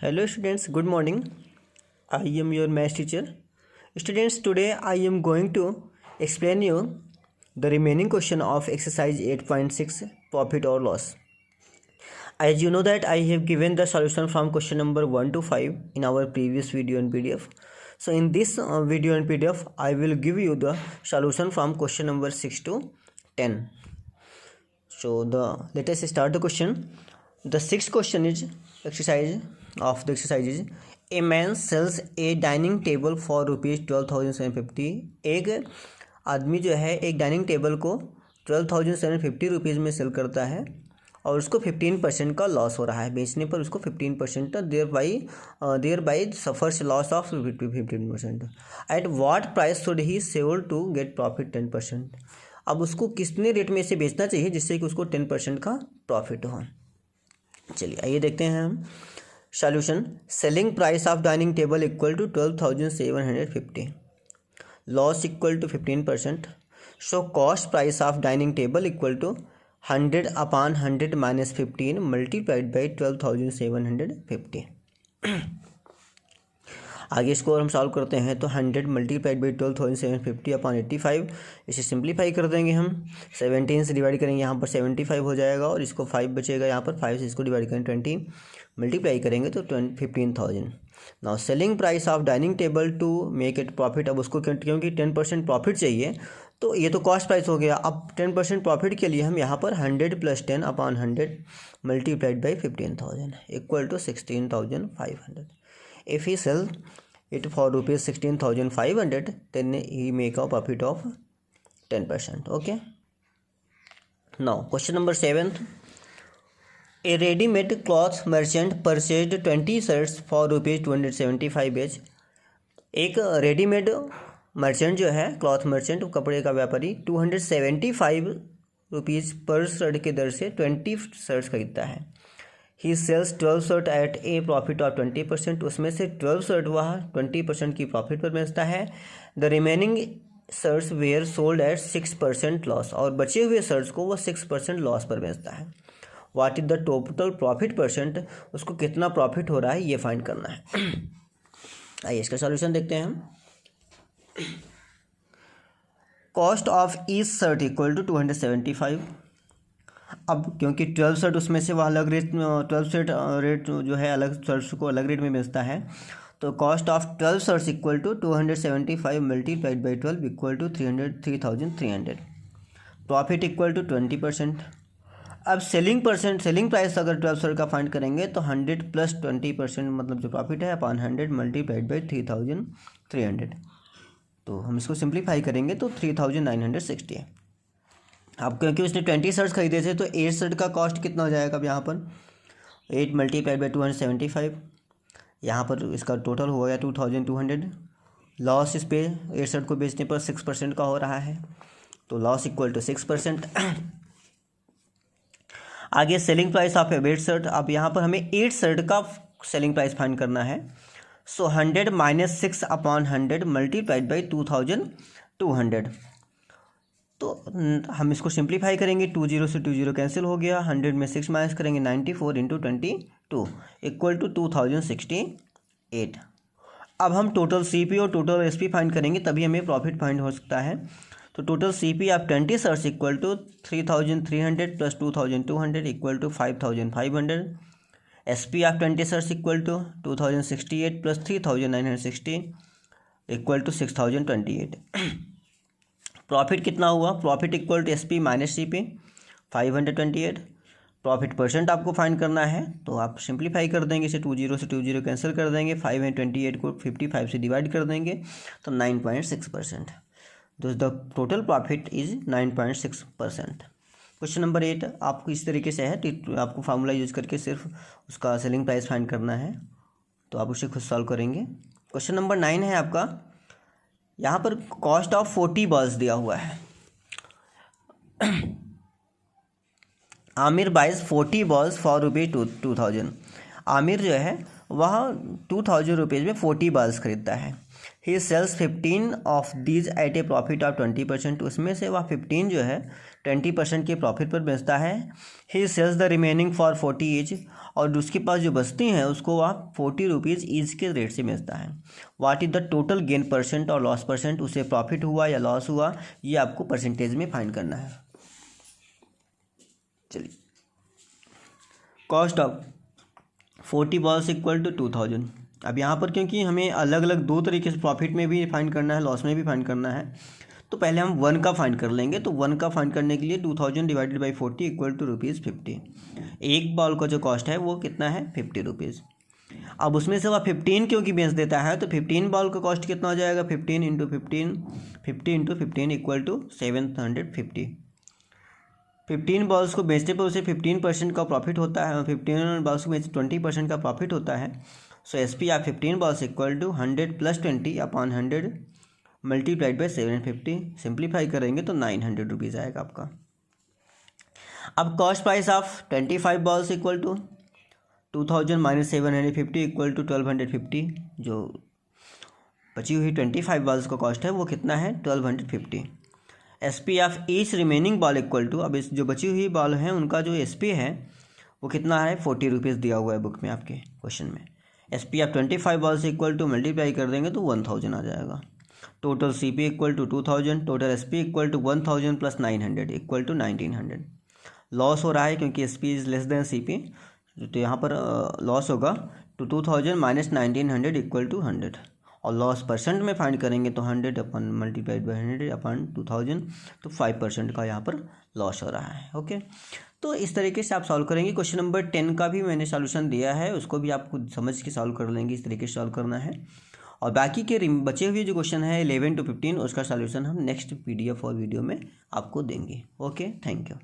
Hello students, good morning. I am your math teacher. Students, today I am going to explain you the remaining question of exercise 8.6 profit or loss. As you know that I have given the solution from question number 1 to 5 in our previous video and PDF. So in this video and PDF, I will give you the solution from question number 6 to 10. So let us start the question. The sixth question is exercise is a man sells a dining table for ₹12,750। एक आदमी जो है एक dining table को 12,750 rupees में cell करता है और उसको 15% का लॉस हो रहा है। बेचने पर उसको 15% thereby suffers loss of 15%। At what price should he sell to get profit 10%। अब उसको कितने रेट में इसे बेचना चाहिए जिससे कि उसको 10% का प्रॉफिट हो। चलिए आइए देखते हैं हम solution. Selling price of dining table equal to 12,750, loss equal to 15%। So cost price of dining table equal to 100/100 minus 15 multiplied by 12,750। आगे इसको हम सॉल्व करते हैं तो 100 मल्टीप्लाइड बाई 12,750/85, इसे सिंप्लीफाई कर देंगे हम। 17 से डिवाइड करेंगे, यहाँ पर 75 हो जाएगा और इसको 5 बचेगा, यहाँ पर 5 से इसको डिवाइड करेंगे 20 मल्टीप्लाई करेंगे तो 15,000। Now selling price of dining table to make it profit. अब उसको क्योंकि 10% प्रॉफिट चाहिए तो ये तो कॉस्ट प्राइस हो गया। अब 10% प्रॉफिट के लिए हम यहाँ पर 100 + 10/100 multiplied by 15,000 equal to 16,500। If he sell it for ₹16,500, then he make a profit of 10%. Okay. Now question number 7. A ready-made cloth merchant purchased 20 shirts for ₹275 each. एक रेडीमेड मर्चेंट जो है, क्लॉथ मर्चेंट, कपड़े का व्यापारी 275 rupees पर shirt के दर से 20 shirts खरीदता है। He sells 12 shirt at a profit of 20%। उसमें से 12 शर्ट वह 20% की प्रॉफिट पर बेचता है। The remaining shirts were sold at 6% loss, और बचे हुए शर्ट्स को वह 6% लॉस पर बेचता है। What is the total profit %, उसको कितना प्रॉफिट हो रहा है ये फाइंड करना है। आइए इसका सॉल्यूशन देखते हैं हम। Cost of each shirt equal to 275। अब क्योंकि 12 शर्ट उसमें से वह अलग रेट, 12 शर्ट रेट जो है अलग शर्ट्स को अलग रेट में बेचता है, तो cost of 12 shirts equal to 275 multiplied by 12 equal to 3,300। Profit equal to 20%। अब सेलिंग प्राइस अगर 12 शर्ट का फाइंड करेंगे तो 100 + 20% मतलब जो प्रॉफिट है अपॉन 100 मल्टीप्लाइड बाई 3,300। तो हम इसको सिंप्लीफाई करेंगे तो 3,960 है। अब क्योंकि उसने 20 शर्ट्स खरीदे थे तो 8 शर्ट का कॉस्ट कितना हो जाएगा। अब यहाँ पर 8 मल्टीप्लाइड बाई 275, यहाँ पर इसका टोटल हो गया 2,200। लॉस इस पे 8 शर्ट को बेचने पर 6% का हो रहा है, तो लॉस इक्वल टू 6%। आगे सेलिंग प्राइस ऑफ 8 शर्ट। अब यहाँ पर हमें 8 शर्ट का सेलिंग प्राइस फाइंड करना है। सो 100 - 6/100 मल्टीप्लाइड बाई 2,200। तो हम इसको सिंप्लीफाई करेंगे, 20 से 20 कैंसिल हो गया, 100 में 6 माइनस करेंगे, 94 × 22 इक्वल टू 2,068। अब हम टोटल CP और टोटल SP फाइंड करेंगे तभी हमें प्रॉफिट फाइंड हो सकता है। तो total CP of 20 shirts equal to 3,300 + 2,200 equal to 5,500। SP of 20 shirts equal to 2,068 + 3,960 equal to 6,028। Profit कितना हुआ। Profit equal to SP minus CP 528। Profit % आपको फाइंड करना है तो आप सिंप्लीफाई कर देंगे, इसे 20 से 20 कैंसिल कर देंगे, 528 को 55 से डिवाइड कर देंगे तो 9.6%। तो the total profit is 9.6%। Question number 8 आपको इस तरीके से है, आपको फार्मूला यूज करके सिर्फ उसका सेलिंग प्राइस फाइंड करना है, तो आप उसे खुद सॉल्व करेंगे। क्वेश्चन नंबर 9 है आपका। यहाँ पर कॉस्ट ऑफ 40 बॉल्स दिया हुआ है। Aamir buys 40 balls for ₹2,000। Aamir जो है वह 2000 रुपीज़ में 40 बल्ब्स खरीदता है। He sells 15 of these at a profit of 20%, उसमें से वह 15 जो है 20% के प्रॉफिट पर बेचता है। He sells the remaining for 40 each, और उसके पास जो बचती हैं उसको वह 40 रुपीज़ ईच के रेट से बेचता है। What is the total gain percent और लॉस परसेंट, उसे प्रॉफिट हुआ या लॉस हुआ, ये आपको परसेंटेज में फाइंड करना है। चलिए, cost of 40 balls equal to 2000। अब यहाँ पर क्योंकि हमें अलग अलग दो तरीके से प्रॉफिट में भी फाइंड करना है, लॉस में भी फाइंड करना है, तो पहले हम 1 का फाइंड कर लेंगे। तो 1 का फाइंड करने के लिए 2000 डिवाइडेड बाई 40 इक्वल टू ₹50। एक बॉल का जो कॉस्ट है वो कितना है, 50 रुपीज़। अब उसमें से वह 15 क्योंकि बेच देता है, तो 15 बॉल का कॉस्ट कितना हो जाएगा, 15 into 15, 50 into 15 equal to 750। 15 balls को बेचने पर उसे 15% का प्रॉफिट होता है, और 15 बॉल्स को बेचने 20% का प्रॉफिट होता है। So S P of 15 balls equal to 100 plus 20 upon 100 multiplied by 750। Simplify करेंगे तो 900 रुपीज़ आएगा आपका। अब cost price of 25 balls equal to 2000 minus 750 equal to 1250। जो बची हुई 25 बॉल्स का कॉस्ट है वो कितना है, 1250। S P of each remaining ball equal to, अब इस जो बची हुई बॉल हैं उनका जो एस पी है वो कितना है, 40 रुपीज़ दिया हुआ है बुक में आपके क्वेश्चन में। S P of 25 balls equal to multiply कर देंगे तो 1000 आ जाएगा। Total C P equal to 2000, total S P equal to 1000 plus 900 equal to 1900। Loss हो रहा है क्योंकि S P is less than C P, तो यहाँ पर लॉस होगा तो 2000 माइनस 1900 इक्वल टू 100, और लॉस परसेंट में फाइंड करेंगे तो 100 अपन मल्टीप्लाइड बाई 100 अपन 2000, तो 5% का यहाँ पर लॉस हो रहा है। ओके, तो इस तरीके से आप सॉल्व करेंगे। क्वेश्चन नंबर 10 का भी मैंने सॉल्यूशन दिया है, उसको भी आप खुद समझ के सॉल्व कर लेंगे, इस तरीके से सॉल्व करना है। और बाकी के बचे हुए जो क्वेश्चन है 11 to 15 उसका सॉल्यूशन हम नेक्स्ट PDF और वीडियो में आपको देंगे। Okay, thank you.